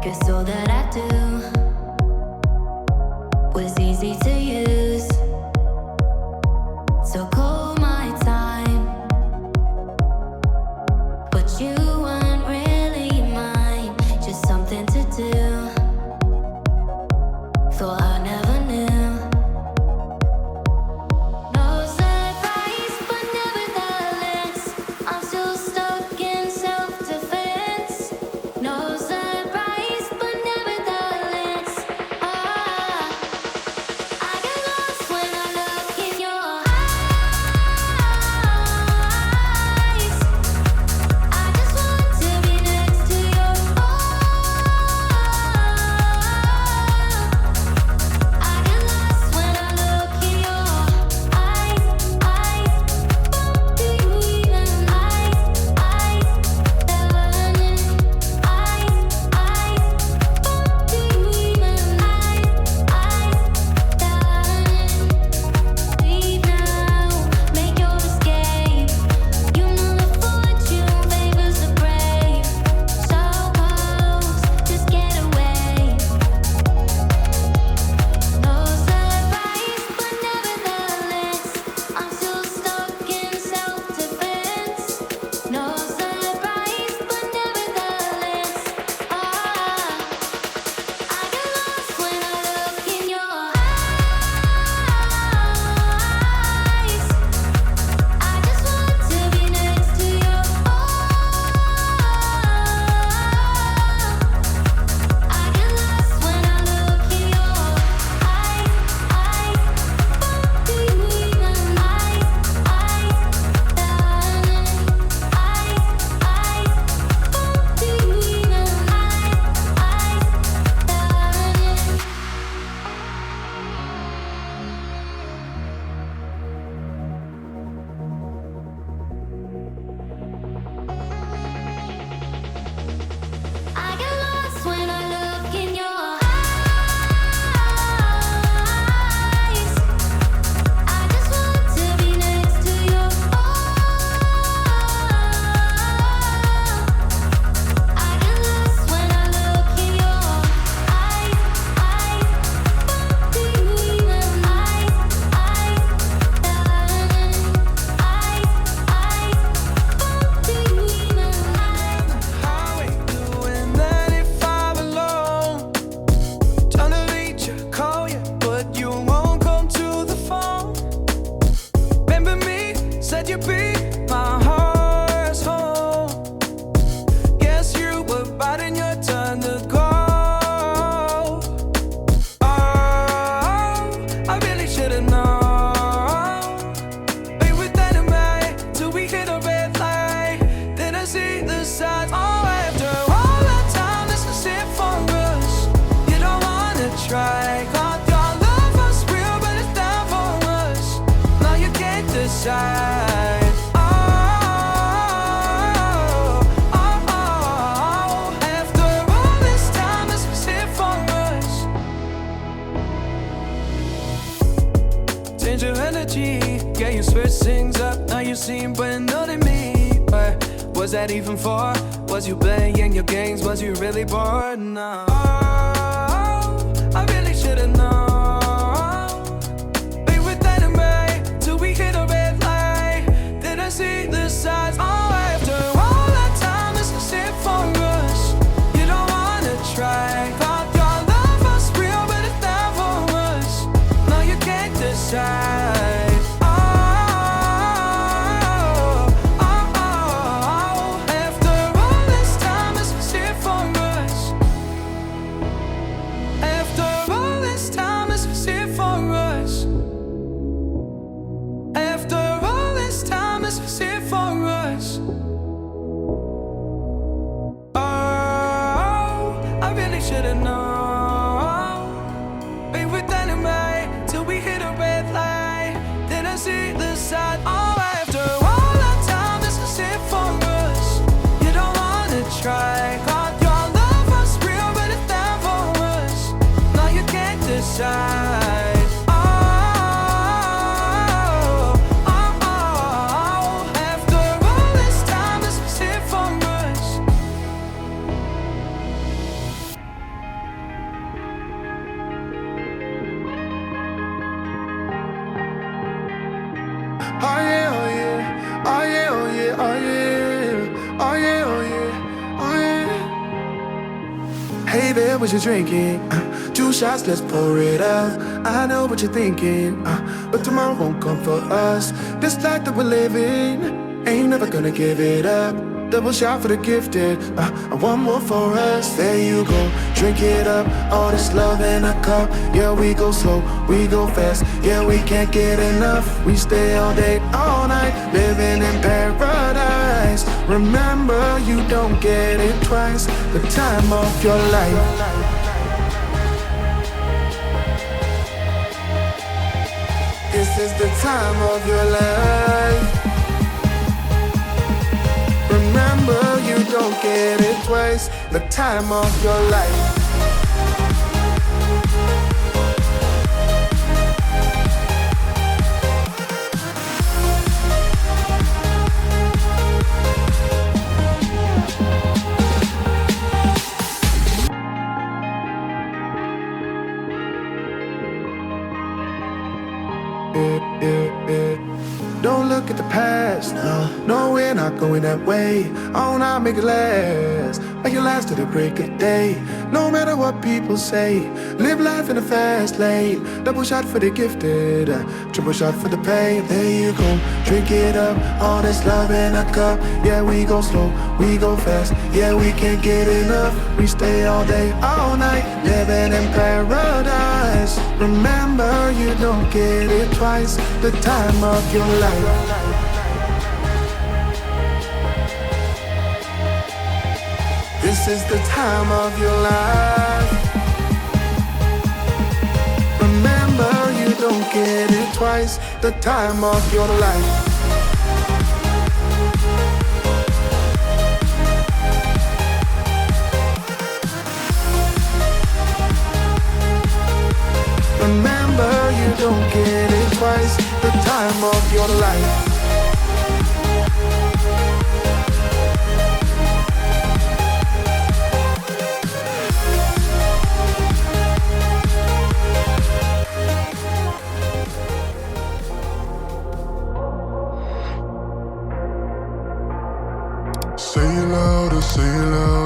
Cause all that I do was easy to use. So call my time, but you weren't really mine, just something to do. Thought I never knew. No surprise, but nevertheless, I'm still stuck in self-defense. No surprise, but nevertheless, I get lost when I look in your eyes. I just want to be next to your I get lost when I look in your eyes. Do you even do you even leave now, make your escape. You know the fortune favors the brave. So close, just get away. No surprise, but nevertheless, I'm still stuck in self-defense. No surprise, but nevertheless, I get lost when I look in your eyes. I just want to be next to your I get lost when I look in your eyes. Do you even do you even I get lost when I look in your eyes. I just want to be next to your I get lost when I look in your eyes. Do you even do you even How we doing that if I'm alone? Trying to reach you, call you, but you won't come to the phone. Remember me, said you'd be my heart's home. Guess you were biding your turn to go. Oh, I really should've known. Be with anyway till we hit a red light. Then I see the signs. Oh, after all that time, this is it for us. You don't wanna try. God, your love was real, but it's down for us. Now you can't decide. Oh, after all this time, this is it for us. Change your energy, yeah, you switch things up. Now you seem brand new to me. But was that even for? Was you playing your games? Was you really bored? No. Oh, I really should've known. Be with anyway till we hit a red light. Then I see the signs. Oh, after all that time, this is it for us. You don't wanna try. Thought your love was real, but it's down for us. No, you can't decide. After all this time, this is it for us. After all this time, this is it for us. After all this time, this is it for us. Oh, I really should've known. Be with anyway till we hit a red light. Then I see the side. Oh, after all that time, this is it for us. You don't wanna try. God, your love was real, but it's down for us. Now you can't decide. Oh, after all this time, Baby, what you drinking? 2 shots, let's pour it up. I know what you're thinking, but tomorrow won't come for us. This life that we're living, ain't never gonna give it up. Double shot for the gifted, and one more for us. There you go, drink it up. All this love in a cup. Yeah, we go slow, we go fast. Yeah, we can't get enough. We stay all day, all night, living in paradise. Remember, you don't get it twice. The time of your life. This is the time of your life. Remember, you don't get it twice. The time of your life. Don't look at the past, no, we're not going that way. Oh, now make it last, make it last to the break of day. No matter what people say, live life in a fast lane. Double shot for the gifted, triple shot for the pain. There you go, drink it up, all this love in a cup. Yeah, we go slow, we go fast. Yeah, we can't get enough. We stay all day, all night, living in paradise. Remember, you don't get it twice. The time of your life. This is the time of your life. Remember, you don't get it twice. The time of your life. Remember, you don't get it twice. The time of your life. Say it louder, say it louder.